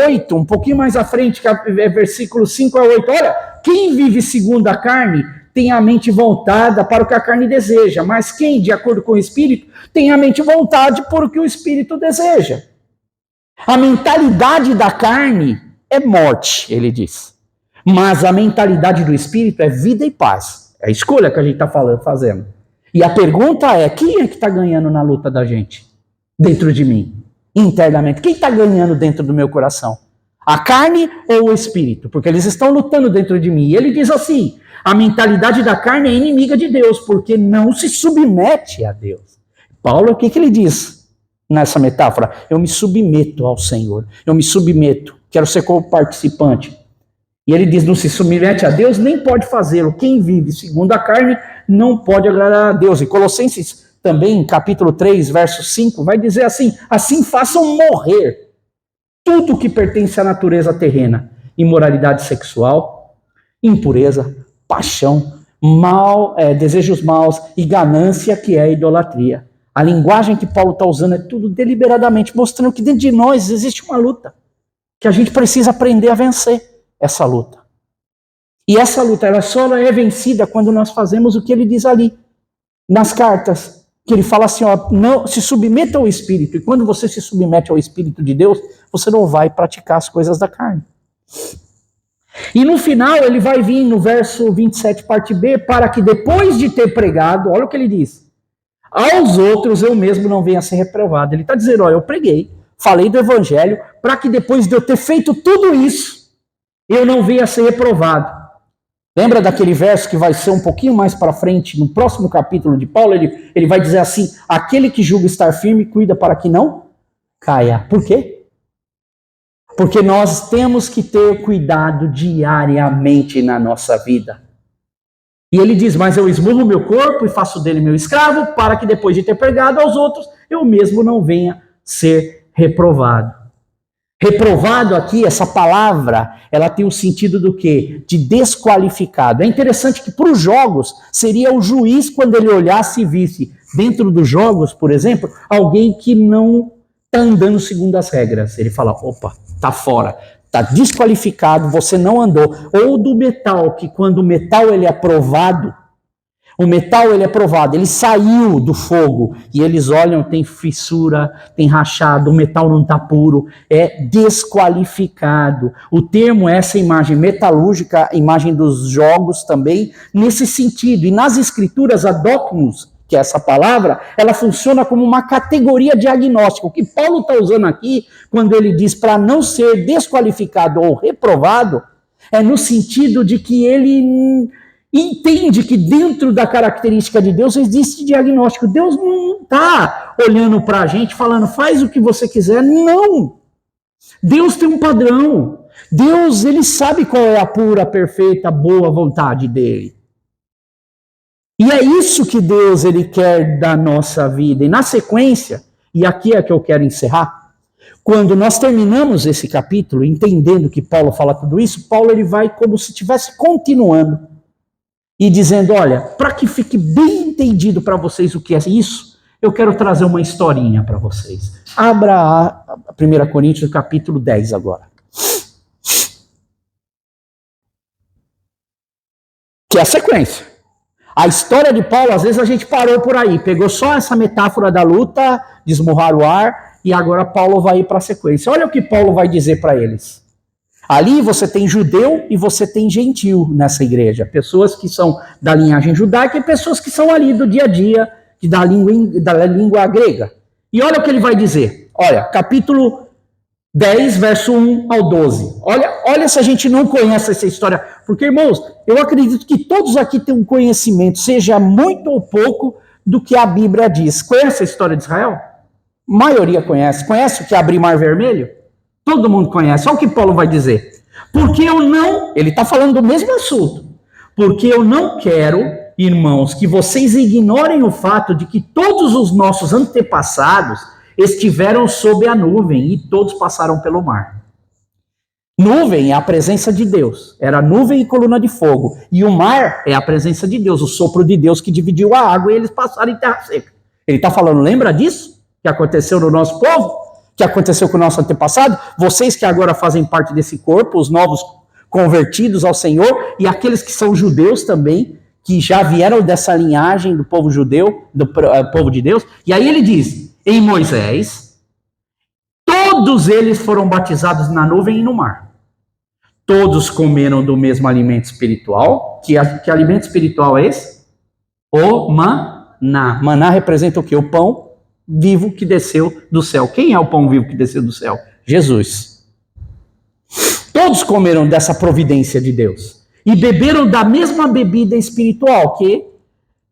8, um pouquinho mais à frente, versículo 5 a 8. Olha, quem vive segundo a carne tem a mente voltada para o que a carne deseja, mas quem, de acordo com o Espírito, tem a mente voltada para o que o Espírito deseja. A mentalidade da carne é morte, ele diz. Mas a mentalidade do Espírito é vida e paz. É a escolha que a gente está fazendo. E a pergunta é, quem é que está ganhando na luta da gente? Dentro de mim? Internamente. Quem está ganhando dentro do meu coração? A carne ou o Espírito? Porque eles estão lutando dentro de mim. E ele diz assim, a mentalidade da carne é inimiga de Deus, porque não se submete a Deus. Paulo, o que ele diz nessa metáfora? Eu me submeto ao Senhor. Eu me submeto. Quero ser co-participante. E ele diz, não se submete a Deus, nem pode fazê-lo. Quem vive segundo a carne não pode agradar a Deus. E Colossenses também, capítulo 3, verso 5, vai dizer assim, assim façam morrer tudo que pertence à natureza terrena: imoralidade sexual, impureza, paixão, desejos maus e ganância, que é a idolatria. A linguagem que Paulo está usando é tudo deliberadamente, mostrando que dentro de nós existe uma luta, que a gente precisa aprender a vencer essa luta. E essa luta ela só é vencida quando nós fazemos o que ele diz ali, nas cartas, que ele fala assim, ó, não, se submeta ao Espírito, e quando você se submete ao Espírito de Deus, você não vai praticar as coisas da carne. E no final ele vai vir no verso 27, parte B, para que depois de ter pregado, olha o que ele diz, aos outros eu mesmo não venha a ser reprovado. Ele está dizendo, ó, eu preguei, falei do evangelho, para que depois de eu ter feito tudo isso, eu não venha a ser reprovado. Lembra daquele verso que vai ser um pouquinho mais para frente, no próximo capítulo de Paulo, ele vai dizer assim, aquele que julga estar firme, cuida para que não caia. Por quê? Porque nós temos que ter cuidado diariamente na nossa vida. E ele diz, mas eu esmurro o meu corpo e faço dele meu escravo, para que depois de ter pregado aos outros, eu mesmo não venha ser reprovado. Reprovado aqui, essa palavra, ela tem o sentido do quê? De desqualificado. É interessante que para os jogos, seria o juiz quando ele olhasse e visse dentro dos jogos, por exemplo, alguém que não está andando segundo as regras. Ele fala, opa, está fora. Está desqualificado, você não andou. Ou do metal, que quando o metal ele é provado, ele saiu do fogo e eles olham, tem fissura, tem rachado, o metal não está puro, é desqualificado. O termo é essa imagem metalúrgica, imagem dos jogos também, nesse sentido. E nas escrituras, a docmus, que é essa palavra, ela funciona como uma categoria diagnóstica. O que Paulo está usando aqui, quando ele diz para não ser desqualificado ou reprovado, é no sentido de que ele entende que dentro da característica de Deus existe diagnóstico. Deus não está olhando para a gente falando, faz o que você quiser. Não! Deus tem um padrão. Deus, ele sabe qual é a pura, perfeita, boa vontade dele. E é isso que Deus ele quer da nossa vida. E na sequência, e aqui é que eu quero encerrar, quando nós terminamos esse capítulo, entendendo que Paulo fala tudo isso, Paulo ele vai como se estivesse continuando e dizendo, olha, para que fique bem entendido para vocês o que é isso, eu quero trazer uma historinha para vocês. Abra a 1 Coríntios capítulo 10 agora. Que é a sequência. A história de Paulo, às vezes a gente parou por aí, pegou só essa metáfora da luta, de esmurrar o ar, e agora Paulo vai ir para a sequência. Olha o que Paulo vai dizer para eles. Ali você tem judeu e você tem gentil nessa igreja. Pessoas que são da linhagem judaica e pessoas que são ali do dia a dia, da língua grega. E olha o que ele vai dizer. Olha, capítulo 10, verso 1 ao 12. Olha se a gente não conhece essa história. Porque, irmãos, eu acredito que todos aqui têm um conhecimento, seja muito ou pouco, do que a Bíblia diz. Conhece a história de Israel? A maioria conhece. Conhece o que é abrir mar vermelho? Todo mundo conhece. Olha o que Paulo vai dizer. Porque eu não... Ele está falando do mesmo assunto. Porque eu não quero, irmãos, que vocês ignorem o fato de que todos os nossos antepassados estiveram sob a nuvem e todos passaram pelo mar. Nuvem é a presença de Deus. Era nuvem e coluna de fogo. E o mar é a presença de Deus, o sopro de Deus que dividiu a água e eles passaram em terra seca. Ele está falando, lembra disso? Que aconteceu no nosso povo? Que aconteceu com o nosso antepassado? Vocês que agora fazem parte desse corpo, os novos convertidos ao Senhor, e aqueles que são judeus também, que já vieram dessa linhagem do povo judeu, do povo de Deus. E aí ele diz, em Moisés, todos eles foram batizados na nuvem e no mar. Todos comeram do mesmo alimento espiritual. Que alimento espiritual é esse? O maná. Maná representa o quê? O pão vivo que desceu do céu. Quem é o pão vivo que desceu do céu? Jesus. Todos comeram dessa providência de Deus. E beberam da mesma bebida espiritual,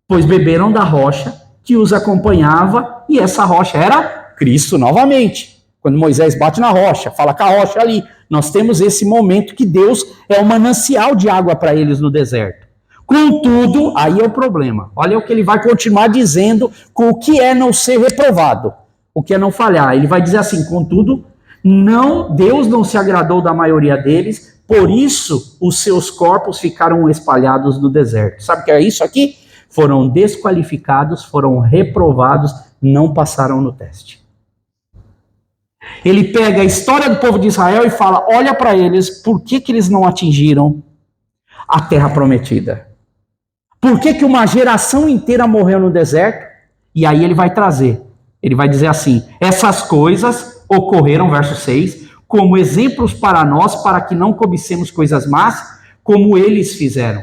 pois beberam da rocha que os acompanhava, e essa rocha era Cristo novamente. Quando Moisés bate na rocha, fala com a rocha ali, nós temos esse momento que Deus é o manancial de água para eles no deserto. Contudo, aí é o problema. Olha o que ele vai continuar dizendo com o que é não ser reprovado, o que é não falhar. Ele vai dizer assim, contudo, Não, Deus não se agradou da maioria deles, por isso os seus corpos ficaram espalhados no deserto. Sabe o que é isso aqui? Foram desqualificados, foram reprovados, não passaram no teste. Ele pega a história do povo de Israel e fala, olha para eles, por que eles não atingiram a terra prometida? Por que uma geração inteira morreu no deserto? E aí ele vai trazer, ele vai dizer assim, essas coisas ocorreram, verso 6, como exemplos para nós, para que não cobicemos coisas más, como eles fizeram.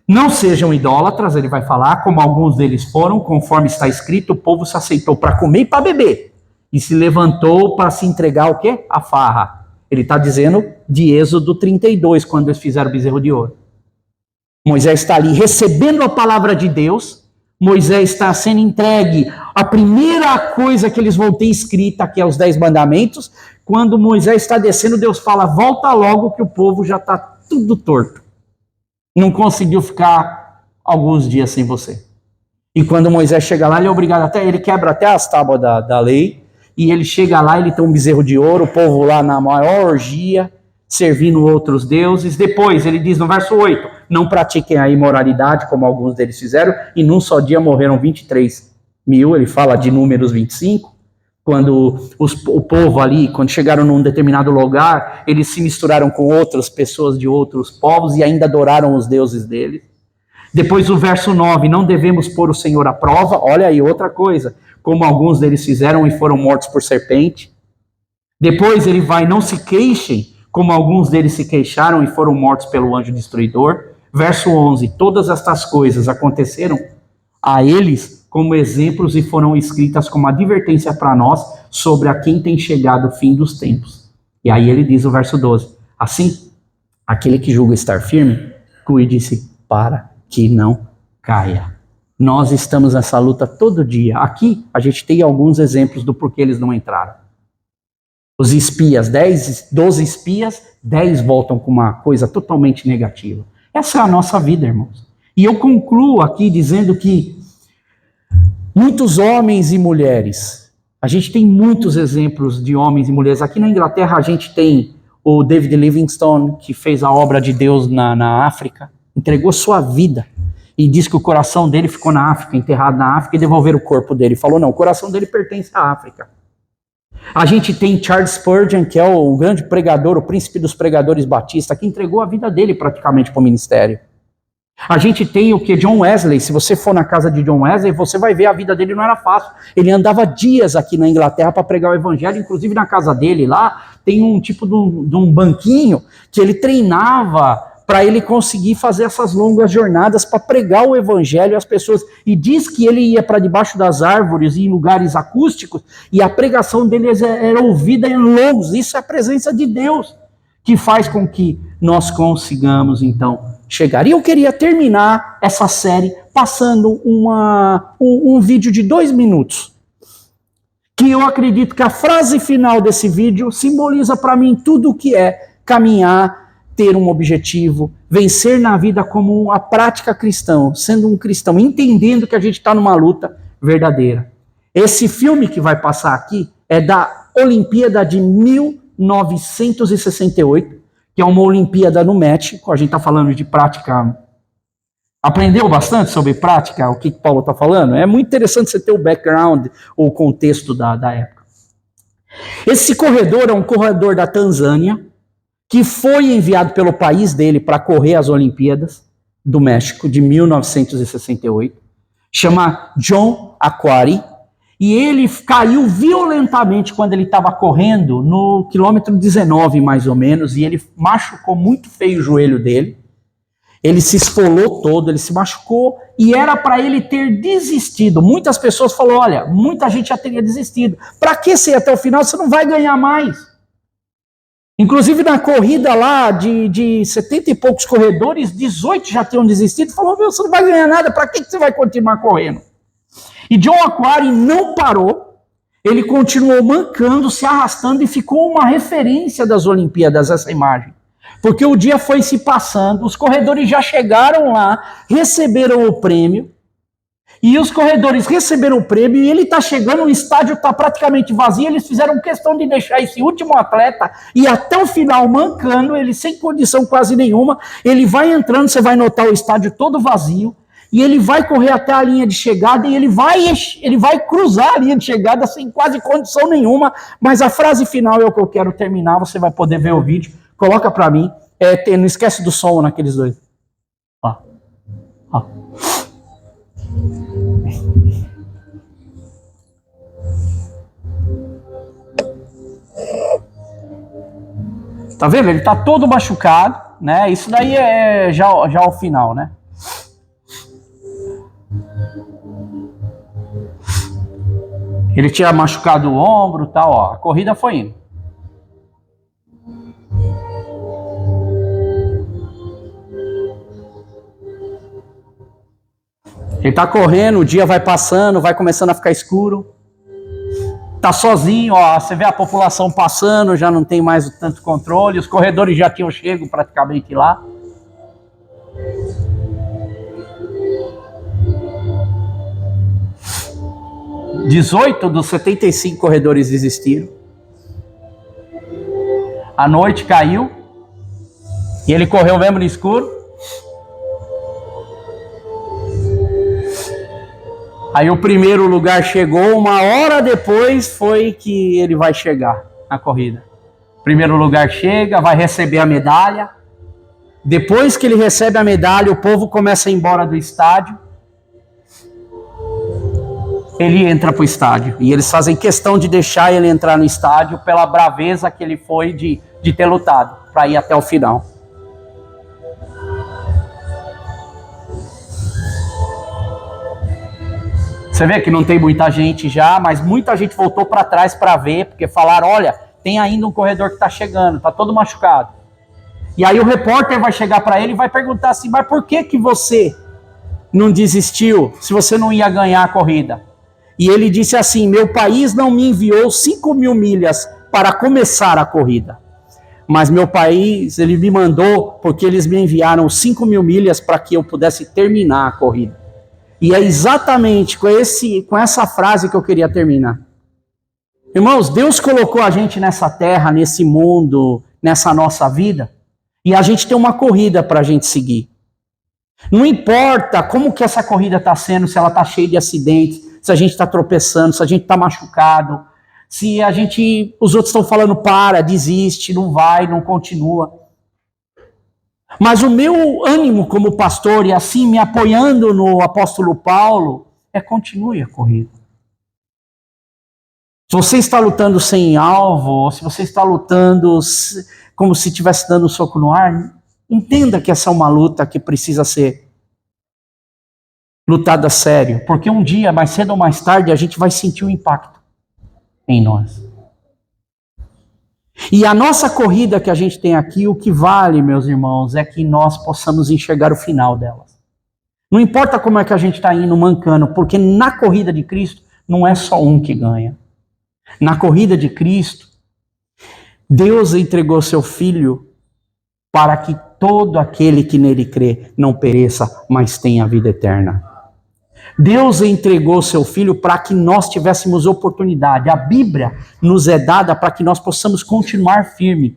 Não sejam idólatras, ele vai falar, como alguns deles foram, conforme está escrito, o povo se aceitou para comer e para beber, e se levantou para se entregar ao quê? A farra. Ele está dizendo de Êxodo 32, quando eles fizeram o bezerro de ouro. Moisés está ali recebendo a palavra de Deus, Moisés está sendo entregue a primeira coisa que eles vão ter escrita, que é os 10 mandamentos. Quando Moisés está descendo, Deus fala, volta logo que o povo já está tudo torto. Não conseguiu ficar alguns dias sem você. E quando Moisés chega lá, ele é obrigado ele quebra até as tábuas da lei, e ele chega lá, ele tem um bezerro de ouro, o povo lá na maior orgia, servindo outros deuses. Depois ele diz no verso 8, não pratiquem a imoralidade, como alguns deles fizeram, e num só dia morreram 23 mil, ele fala de Números 25, quando o povo ali, quando chegaram num determinado lugar, eles se misturaram com outras pessoas de outros povos e ainda adoraram os deuses deles. Depois o verso 9, não devemos pôr o Senhor à prova, olha aí outra coisa, como alguns deles fizeram e foram mortos por serpente. Depois ele vai, não se queixem, como alguns deles se queixaram e foram mortos pelo anjo destruidor. Verso 11, todas estas coisas aconteceram a eles como exemplos e foram escritas como advertência para nós sobre a quem tem chegado o fim dos tempos. E aí ele diz o verso 12, assim, aquele que julga estar firme, cuide-se para que não caia. Nós estamos nessa luta todo dia. Aqui a gente tem alguns exemplos do porquê eles não entraram. Os espias, 12 espias, 10 voltam com uma coisa totalmente negativa. Essa é a nossa vida, irmãos. E eu concluo aqui dizendo que muitos homens e mulheres, a gente tem muitos exemplos de homens e mulheres. Aqui na Inglaterra a gente tem o David Livingstone, que fez a obra de Deus na África, entregou sua vida e diz que o coração dele ficou na África, enterrado na África, e devolveram o corpo dele. Falou, não, o coração dele pertence à África. A gente tem Charles Spurgeon, que é o grande pregador, o príncipe dos pregadores batista, que entregou a vida dele praticamente para o ministério. A gente tem o que? John Wesley. Se você for na casa de John Wesley, você vai ver a vida dele não era fácil. Ele andava dias aqui na Inglaterra para pregar o evangelho, inclusive na casa dele lá, tem um tipo de um banquinho que ele treinava para ele conseguir fazer essas longas jornadas para pregar o evangelho às pessoas. E diz que ele ia para debaixo das árvores e em lugares acústicos, e a pregação dele era ouvida em longos. Isso é a presença de Deus que faz com que nós consigamos, então, chegar. E eu queria terminar essa série passando um vídeo de 2 minutos, que eu acredito que a frase final desse vídeo simboliza para mim tudo o que é caminhar, ter um objetivo, vencer na vida como uma prática cristã, sendo um cristão, entendendo que a gente está numa luta verdadeira. Esse filme que vai passar aqui é da Olimpíada de 1968, que é uma Olimpíada no México. A gente está falando de prática. Aprendeu bastante sobre prática, o que Paulo está falando? É muito interessante você ter o background, o contexto da época. Esse corredor é um corredor da Tanzânia, que foi enviado pelo país dele para correr as Olimpíadas do México, de 1968, chama John Akhwari, e ele caiu violentamente quando ele estava correndo, no quilômetro 19, mais ou menos, e ele machucou muito feio o joelho dele, ele se esfolou todo, ele se machucou, e era para ele ter desistido. Muitas pessoas falaram, olha, muita gente já teria desistido. Para que ser até o final? Você não vai ganhar mais. Inclusive na corrida lá de 70 e poucos corredores, 18 já tinham desistido. Falou, meu, você não vai ganhar nada, para que você vai continuar correndo? E John Akhwari não parou, ele continuou mancando, se arrastando, e ficou uma referência das Olimpíadas essa imagem. Porque o dia foi se passando, os corredores já chegaram lá, receberam o prêmio, E os corredores receberam o prêmio e ele está chegando, o estádio está praticamente vazio. Eles fizeram questão de deixar esse último atleta e até o final mancando, ele sem condição quase nenhuma. Ele vai entrando, você vai notar o estádio todo vazio. E ele vai correr até a linha de chegada e ele vai cruzar a linha de chegada sem quase condição nenhuma. Mas a frase final é o que eu quero terminar. Você vai poder ver o vídeo. Coloca para mim. Não esquece do som naqueles dois. Ó. Ó. Tá vendo? Ele tá todo machucado, né? Isso daí é já o final, né? Ele tinha machucado o ombro, tal, ó. A corrida foi indo. Ele tá correndo, o dia vai passando, vai começando a ficar escuro. Tá sozinho, ó, você vê a população passando, já não tem mais tanto controle, os corredores já tinham chego praticamente lá. (18 dos 75 corredores desistiram. A noite caiu e ele correu mesmo no escuro. Aí o primeiro lugar chegou, 1 hora depois foi que ele vai chegar na corrida. O primeiro lugar chega, vai receber a medalha. Depois que ele recebe a medalha, o povo começa a ir embora do estádio. Ele entra para o estádio. E eles fazem questão de deixar ele entrar no estádio pela braveza que ele foi de ter lutado, para ir até o final. Você vê que não tem muita gente já, mas muita gente voltou para trás para ver, porque falaram, olha, tem ainda um corredor que está chegando, está todo machucado. E aí o repórter vai chegar para ele e vai perguntar assim, mas por que você não desistiu se você não ia ganhar a corrida? E ele disse assim, meu país não me enviou 5.000 milhas para começar a corrida. Mas meu país, ele me mandou porque eles me enviaram 5.000 milhas para que eu pudesse terminar a corrida. E é exatamente com essa frase que eu queria terminar. Irmãos, Deus colocou a gente nessa terra, nesse mundo, nessa nossa vida, e a gente tem uma corrida para a gente seguir. Não importa como que essa corrida está sendo, se ela está cheia de acidentes, se a gente está tropeçando, se a gente está machucado, se os outros estão falando para, desiste, não vai, não continua. Mas o meu ânimo como pastor, e assim me apoiando no apóstolo Paulo, continue a corrida. Se você está lutando sem alvo, ou se você está lutando como se estivesse dando um soco no ar, entenda que essa é uma luta que precisa ser lutada a sério, porque um dia, mais cedo ou mais tarde, a gente vai sentir o impacto em nós. E a nossa corrida que a gente tem aqui, o que vale, meus irmãos, é que nós possamos enxergar o final delas. Não importa como é que a gente está indo mancando, porque na corrida de Cristo não é só um que ganha. Na corrida de Cristo, Deus entregou seu Filho para que todo aquele que nele crê não pereça, mas tenha a vida eterna. Deus entregou seu Filho para que nós tivéssemos oportunidade. A Bíblia nos é dada para que nós possamos continuar firme.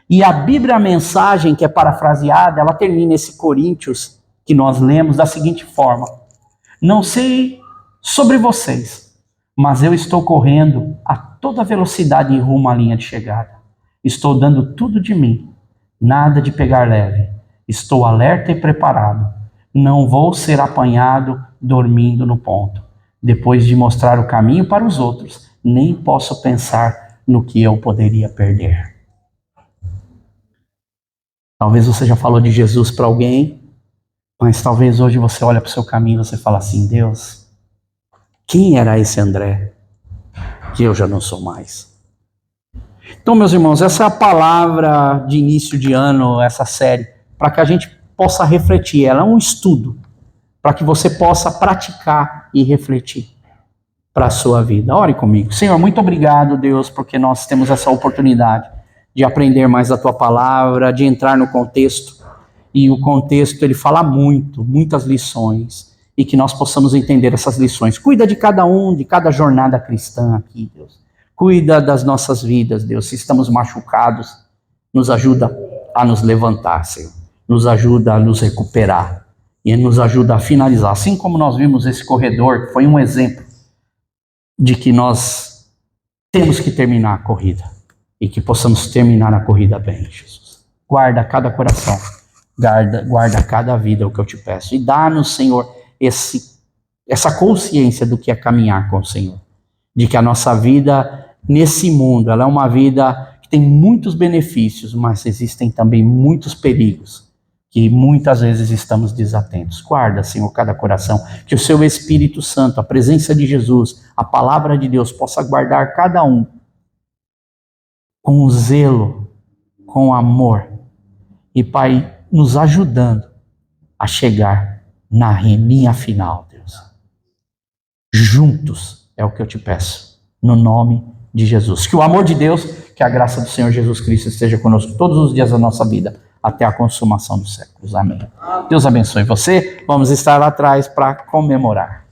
E a Bíblia, a mensagem que é parafraseada, ela termina esse Coríntios que nós lemos da seguinte forma: não sei sobre vocês, mas eu estou correndo a toda velocidade em rumo à linha de chegada. Estou dando tudo de mim, nada de pegar leve. Estou alerta e preparado. Não vou ser apanhado dormindo no ponto. Depois de mostrar o caminho para os outros, nem posso pensar no que eu poderia perder. Talvez você já falou de Jesus para alguém, mas talvez hoje você olha para o seu caminho e você fala assim, Deus, quem era esse André? Que eu já não sou mais. Então, meus irmãos, essa é a palavra de início de ano, essa série, para que a gente possa refletir. Ela é um estudo, para que você possa praticar e refletir para a sua vida. Ore comigo. Senhor, muito obrigado, Deus, porque nós temos essa oportunidade de aprender mais da Tua palavra, de entrar no contexto. E o contexto, ele fala muitas lições. e que nós possamos entender essas lições. Cuida de cada um, de cada jornada cristã aqui, Deus. Cuida das nossas vidas, Deus. Se estamos machucados, nos ajuda a nos levantar, Senhor. Nos ajuda a nos recuperar e nos ajuda a finalizar. Assim como nós vimos esse corredor, que foi um exemplo de que nós temos que terminar a corrida e que possamos terminar a corrida bem, Jesus. Guarda cada coração, guarda cada vida, é o que eu te peço. E dá-nos, Senhor, essa consciência do que é caminhar com o Senhor. De que a nossa vida nesse mundo, ela é uma vida que tem muitos benefícios, mas existem também muitos perigos, que muitas vezes estamos desatentos. Guarda, Senhor, cada coração, que o seu Espírito Santo, a presença de Jesus, a palavra de Deus, possa guardar cada um com zelo, com amor, e Pai, nos ajudando a chegar na linha final, Deus. Juntos, é o que eu te peço, no nome de Jesus. Que o amor de Deus, que a graça do Senhor Jesus Cristo esteja conosco todos os dias da nossa vida, até a consumação dos séculos. Amém. Deus abençoe você. Vamos estar lá atrás para comemorar.